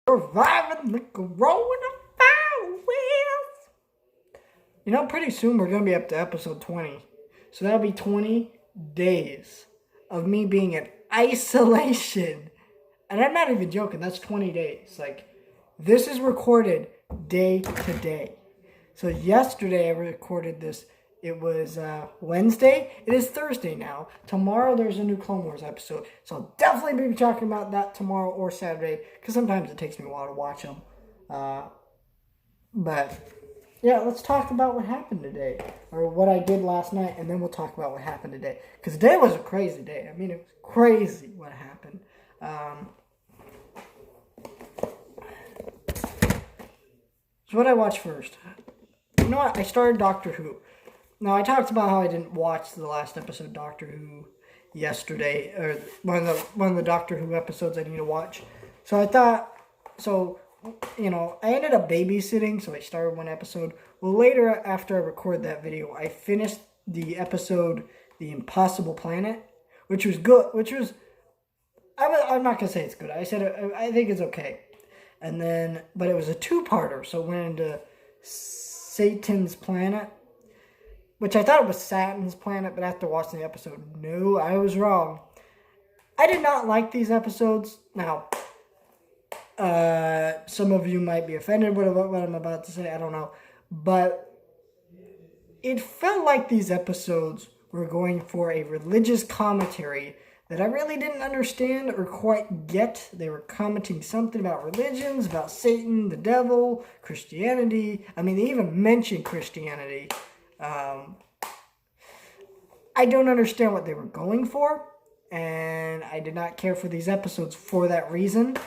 Surviving the coronavirus. Pretty soon we're going to be up to episode 20. So that'll be 20 days of me being in isolation. And I'm not even joking. That's 20 days. This is recorded day to day. So yesterday I recorded this. It was Wednesday. It is Thursday now. Tomorrow there's a new Clone Wars episode. So I'll definitely be talking about that tomorrow or Saturday. Because sometimes it takes me a while to watch them. But yeah, let's talk about what happened today. Or what I did last night. And then we'll talk about what happened today. Because today was a crazy day. I mean, it was crazy what happened. So what I watched first. You know what? I started Doctor Who. Now, I talked about how I didn't watch the last episode of Doctor Who yesterday, or one of the Doctor Who episodes I need to watch. So I thought, I ended up babysitting, so I started one episode. Well, later, after I recorded that video, I finished the episode, The Impossible Planet, which was good, I'm not going to say it's good. I said I think it's okay. And then, but it was a two-parter, so it went into Satan's Planet, which I thought it was Saturn's Planet, but after watching the episode, no, I was wrong. I did not like these episodes. Now, some of you might be offended with what I'm about to say, I don't know. But it felt like these episodes were going for a religious commentary that I really didn't understand or quite get. They were commenting something about religions, about Satan, the devil, Christianity. I mean, they even mentioned Christianity. I don't understand what they were going for, and I did not care for these episodes for that reason.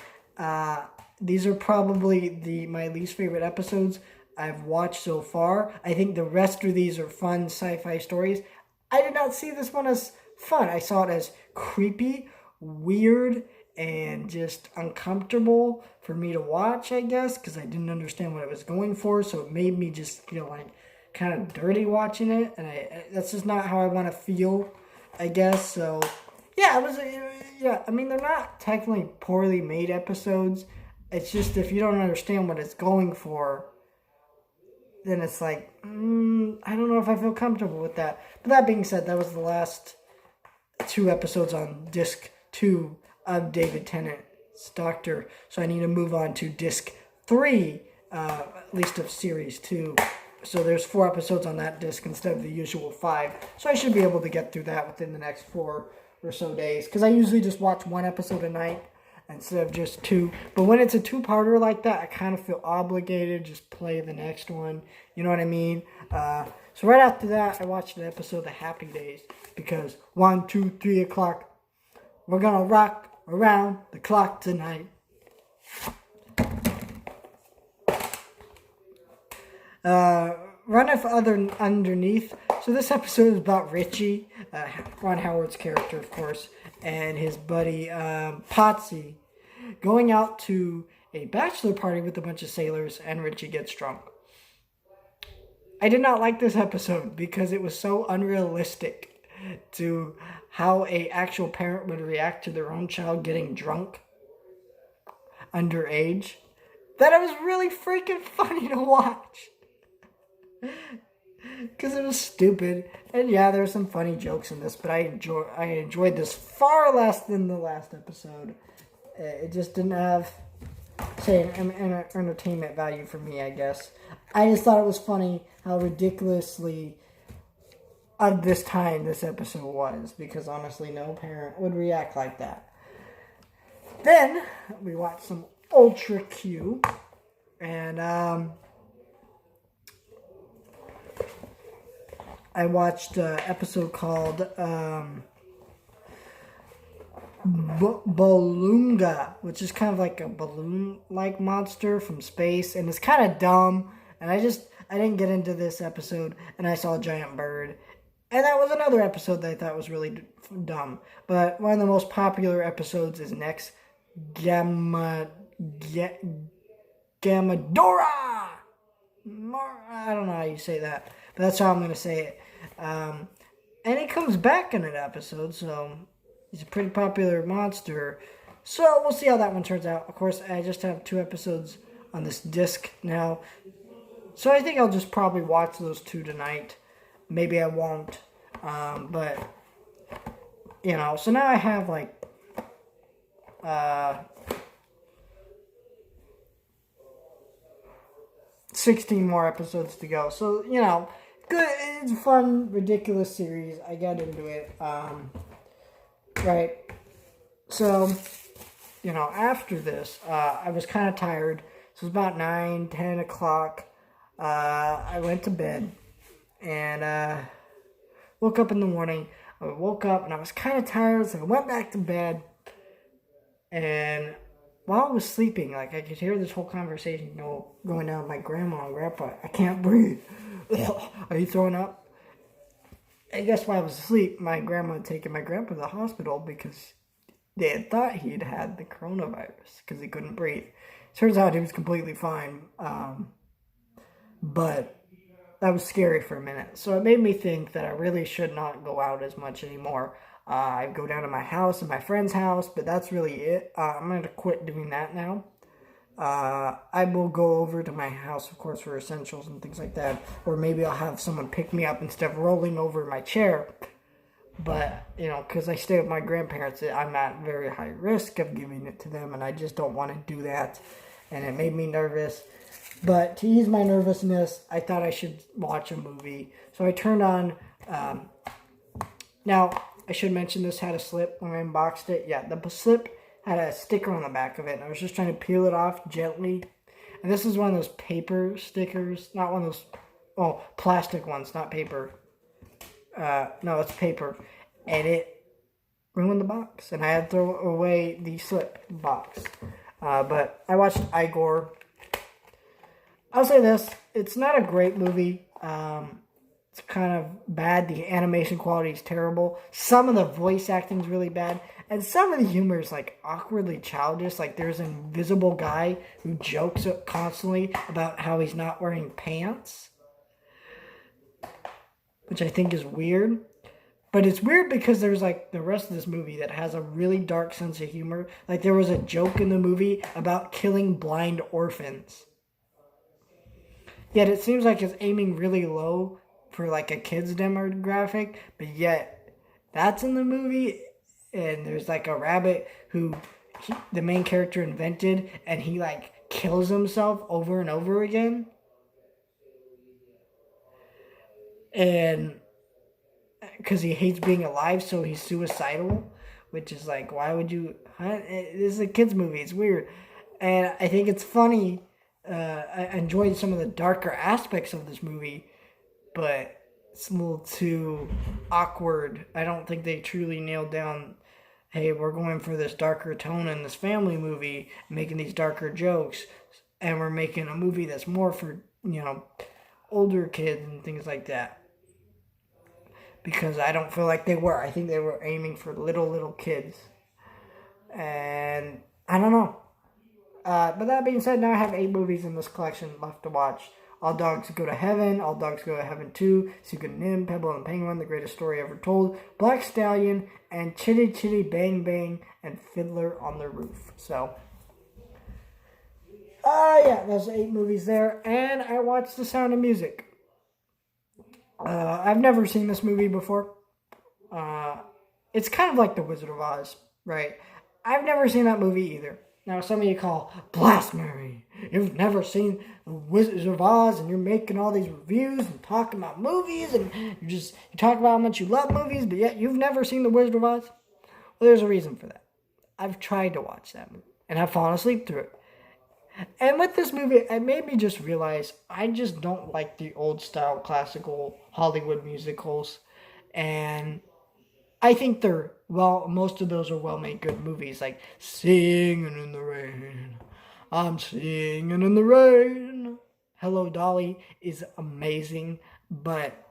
These are probably my least favorite episodes I've watched so far. I think the rest of these are fun sci-fi stories. I did not see this one as fun. I saw it as creepy, weird, and just uncomfortable for me to watch, I guess, because I didn't understand what it was going for, so it made me just feel like kind of dirty watching it, and that's just not how I want to feel, I guess. So yeah, I mean, they're not technically poorly made episodes. It's just if you don't understand what it's going for, then it's like, I don't know if I feel comfortable with that. But that being said, that was the last 2 episodes on disc 2 of David Tennant's Doctor. So I need to move on to disc 3, at least of series 2. So there's 4 episodes on that disc instead of the usual 5. So I should be able to get through that within the next 4 or so days. Because I usually just watch 1 episode a night instead of just 2. But when it's a 2-parter like that, I kind of feel obligated to just play the next one. You know what I mean? So right after that, I watched an episode of Happy Days. Because 1, 2, 3 o'clock, we're going to rock around the clock tonight. Run of Underneath. So this episode is about Richie, Ron Howard's character, of course, and his buddy Potsy going out to a bachelor party with a bunch of sailors, and Richie gets drunk. I did not like this episode because it was so unrealistic to how a actual parent would react to their own child getting drunk underage, that it was really freaking funny to watch. Because it was stupid. And yeah, there were some funny jokes in this, but I enjoyed this far less than the last episode. It just didn't have, say, an entertainment value for me, I guess. I just thought it was funny how ridiculously of this time this episode was, because honestly no parent would react like that. Then we watched some Ultra Q, and I watched an episode called Bolunga, which is kind of like a balloon-like monster from space, and it's kind of dumb, and I didn't get into this episode, and I saw a giant bird. And that was another episode that I thought was really dumb. But one of the most popular episodes is next, Gamadora! I don't know how you say that, but that's how I'm going to say it. And he comes back in an episode, so he's a pretty popular monster. So we'll see how that one turns out. Of course, I just have 2 episodes on this disc now. So I think I'll just probably watch those 2 tonight. Maybe I won't. But, so now I have like 16 more episodes to go. So, good. It's a fun, ridiculous series. I got into it. Right. So, after this, I was kind of tired. So it was about 9, 10 o'clock. I went to bed and woke up in the morning. I woke up and I was kind of tired, so I went back to bed. And while I was sleeping, I could hear this whole conversation going down with my grandma and grandpa. I can't breathe. Are you throwing up? I guess while I was asleep, my grandma had taken my grandpa to the hospital because they had thought he had had the coronavirus because he couldn't breathe. Turns out he was completely fine. But that was scary for a minute. So it made me think that I really should not go out as much anymore. I go down to my house and my friend's house, but that's really it. I'm going to quit doing that now. I will go over to my house, of course, for essentials and things like that. Or maybe I'll have someone pick me up instead of rolling over my chair. But, because I stay with my grandparents, I'm at very high risk of giving it to them, and I just don't want to do that. And it made me nervous. But to ease my nervousness, I thought I should watch a movie. So I turned on... now, I should mention this had a slip when I unboxed it. Yeah, the slip had a sticker on the back of it, and I was just trying to peel it off gently. And this is one of those paper stickers, not one of those, plastic ones, not paper. No, it's paper. And it ruined the box, and I had to throw away the slip box. But I watched Igor. I'll say this, it's not a great movie. It's kind of bad. The animation quality is terrible. Some of the voice acting is really bad. And some of the humor is awkwardly childish. There's an invisible guy who jokes constantly about how he's not wearing pants. Which I think is weird. But it's weird because there's the rest of this movie that has a really dark sense of humor. There was a joke in the movie about killing blind orphans. Yet it seems like it's aiming really low for a kid's demographic, but yet that's in the movie, and there's a rabbit who the main character invented, and he kills himself over and over again. And because he hates being alive, so he's suicidal, which is why would you... This is a kid's movie, it's weird. And I think it's funny. I enjoyed some of the darker aspects of this movie, but it's a little too awkward. I don't think they truly nailed down, hey, we're going for this darker tone in this family movie, making these darker jokes, and we're making a movie that's more for, older kids and things like that. Because I don't feel like they were. I think they were aiming for little kids. And I don't know. But that being said, now I have 8 movies in this collection left to watch. All Dogs Go to Heaven, All Dogs Go to Heaven 2, Secret Nim, Pebble and Penguin, The Greatest Story Ever Told, Black Stallion, and Chitty Chitty Bang Bang, and Fiddler on the Roof. So, yeah, there's 8 movies there, and I watched The Sound of Music. I've never seen this movie before. It's kind of like The Wizard of Oz, right? I've never seen that movie either. Now, some of you call blasphemy. You've never seen The Wizard of Oz, and you're making all these reviews and talking about movies, and you talk about how much you love movies, but yet you've never seen The Wizard of Oz? Well, there's a reason for that. I've tried to watch that movie, and I've fallen asleep through it. And with this movie, it made me just realize I just don't like the old-style classical Hollywood musicals, and I think most of those are well-made good movies, like Singing in the Rain, I'm Singing in the Rain, Hello Dolly is amazing, but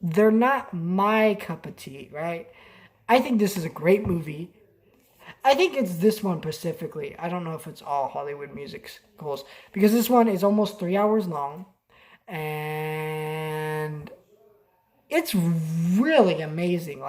they're not my cup of tea, right? I think this is a great movie. I think it's this one specifically. I don't know if it's all Hollywood musicals, because this one is almost 3 hours long, and it's really amazing.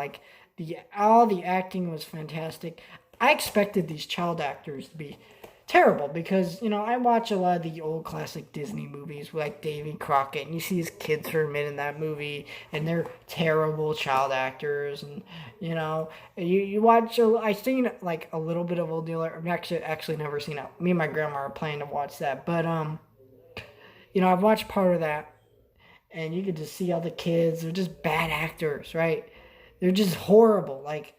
All the acting was fantastic. I expected these child actors to be terrible because, I watch a lot of the old classic Disney movies like Davy Crockett, and you see his kids are in that movie, and they're terrible child actors, and, you watch, I've seen, like, a little bit of Old Dealer. I've actually never seen it. Me and my grandma are planning to watch that, but, I've watched part of that, and you can just see all the kids, they're just bad actors, right? They're just horrible, like,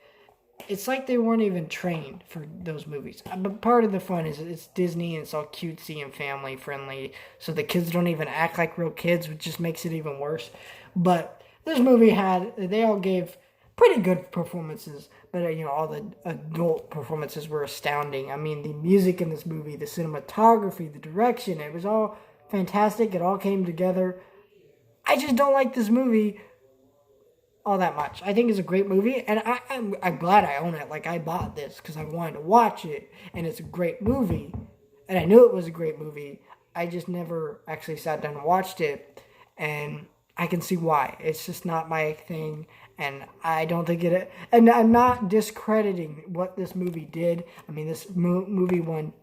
it's like they weren't even trained for those movies. But part of the fun is it's Disney and it's all cutesy and family friendly. So the kids don't even act like real kids, which just makes it even worse. But this movie they all gave pretty good performances. But, all the adult performances were astounding. I mean, the music in this movie, the cinematography, the direction, it was all fantastic. It all came together. I just don't like this movie all that much. I think it's a great movie, and I'm glad I own it. Like, I bought this because I wanted to watch it, and it's a great movie, and I knew it was a great movie. I just never actually sat down and watched it, and I can see why. It's just not my thing, and I don't think it... And I'm not discrediting what this movie did. I mean, this movie won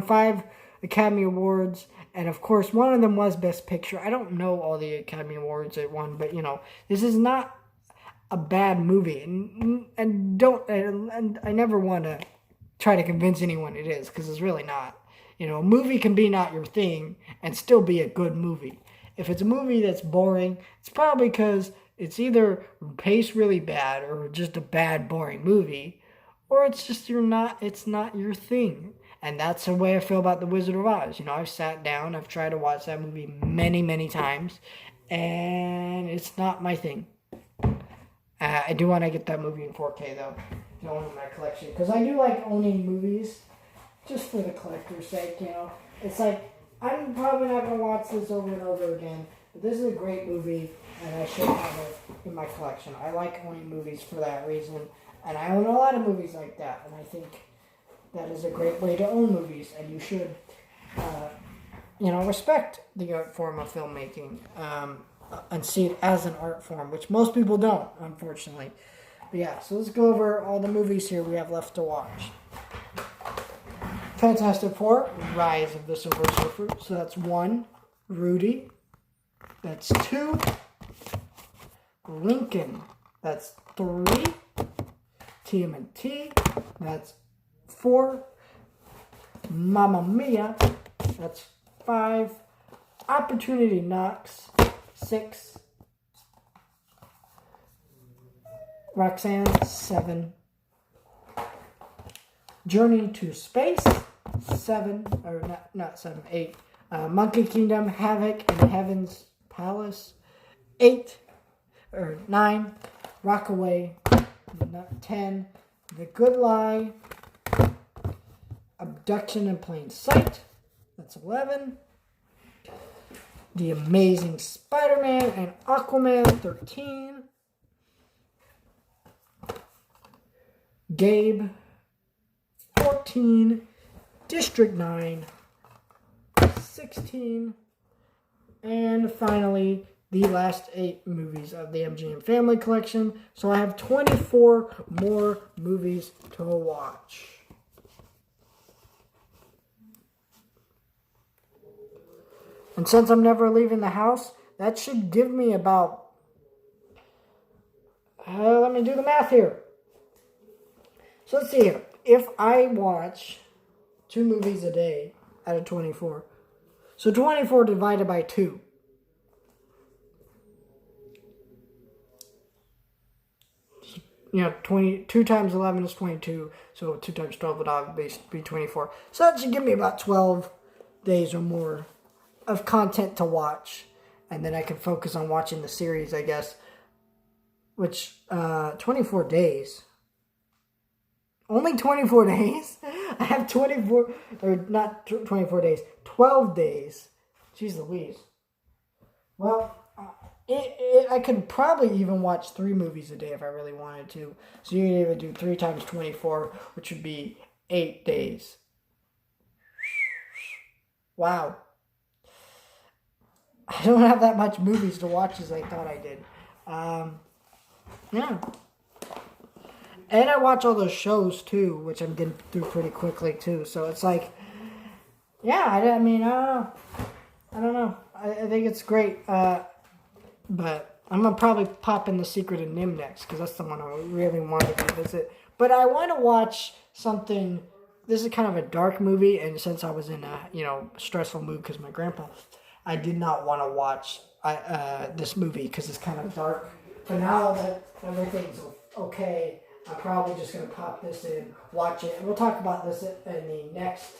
5 Academy Awards, and of course one of them was Best Picture. I don't know all the Academy Awards it won, but this is not a bad movie, and I never want to try to convince anyone it is, because it's really not. A movie can be not your thing and still be a good movie. If it's a movie that's boring, it's probably because it's either paced really bad or just a bad, boring movie, or it's just it's not your thing. And that's the way I feel about The Wizard of Oz. I've sat down, I've tried to watch that movie many, many times, and it's not my thing. I do want to get that movie in 4K, though, to own in my collection. Because I do like owning movies, just for the collector's sake, It's like, I'm probably not going to watch this over and over again, but this is a great movie, and I should have it in my collection. I like owning movies for that reason, and I own a lot of movies like that, and I think that is a great way to own movies, and you should, respect the art form of filmmaking, and see it as an art form, which most people don't, unfortunately. But yeah, so let's go over all the movies here we have left to watch. Fantastic Four, Rise of the Silver Surfer. So that's 1, Rudy. That's 2, Lincoln. That's 3, TMNT. That's 4, Mamma Mia. That's 5, Opportunity Knocks. 6, Roxanne. 7, Journey to Space. 7, or not 7, 8, Monkey Kingdom, Havoc in Heaven's Palace. 9, Rockaway. 10, The Good Lie. Abduction in Plain Sight. That's 11. The Amazing Spider-Man and Aquaman. 13. Gabe. 14. District 9. 16. And finally, the last 8 movies of the MGM Family Collection. So I have 24 more movies to watch. And since I'm never leaving the house, that should give me about... let me do the math here. So let's see here. If I watch 2 movies a day out of 24. So 24 divided by 2. You know, 2 times 11 is 22. So 2 times 12 would obviously be 24. So that should give me about 12 days or more of content to watch. And then I can focus on watching the series, I guess. Which, 24 days. Only 24 days? I have 24, or not 24 days, 12 days. Jeez Louise. Well, I could probably even watch 3 movies a day if I really wanted to. So you can even do 3 times 24, which would be 8 days. Wow. I don't have that much movies to watch as I thought I did. Yeah. And I watch all those shows too, which I'm getting through pretty quickly too. So it's like, yeah, I mean, I don't know. I think it's great. But I'm going to probably pop in The Secret of Nim next, because that's the one I really want to revisit. But I want to watch something. This is kind of a dark movie, and since I was in a stressful mood because my grandpa, I did not want to watch this movie because it's kind of dark. But now that everything's okay, I'm probably just going to pop this in, watch it, and we'll talk about this in the next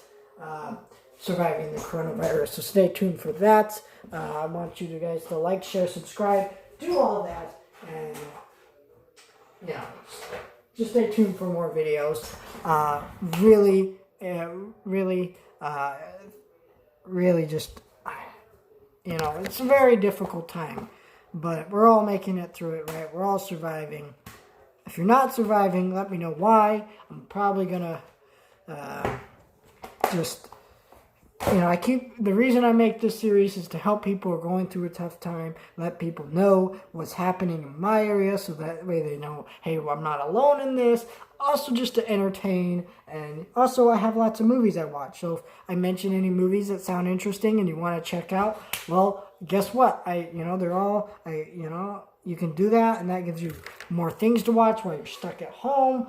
Surviving the Coronavirus. So stay tuned for that. I want you guys to like, share, subscribe, do all that, and just stay tuned for more videos. Really just, it's a very difficult time, but we're all making it through it, right? We're all surviving. If you're not surviving, let me know why. I'm probably gonna the reason I make this series is to help people who are going through a tough time, let people know what's happening in my area so that way they know, hey, well, I'm not alone in this. Also just to entertain, and also I have lots of movies I watch. So if I mention any movies that sound interesting and you want to check out, well, guess what? You can do that, and that gives you more things to watch while you're stuck at home,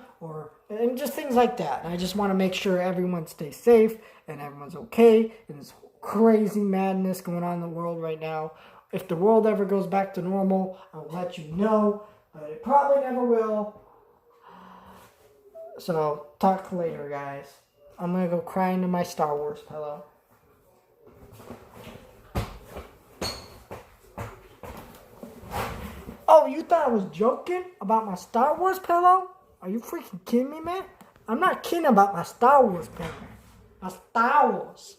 and just things like that. And I just want to make sure everyone stays safe and everyone's okay in this crazy madness going on in the world right now. If the world ever goes back to normal, I'll let you know, but it probably never will. So, talk later, guys. I'm going to go cry into my Star Wars pillow. Oh, you thought I was joking about my Star Wars pillow? Are you freaking kidding me, man? I'm not kidding about my Star Wars pillow. My Star Wars.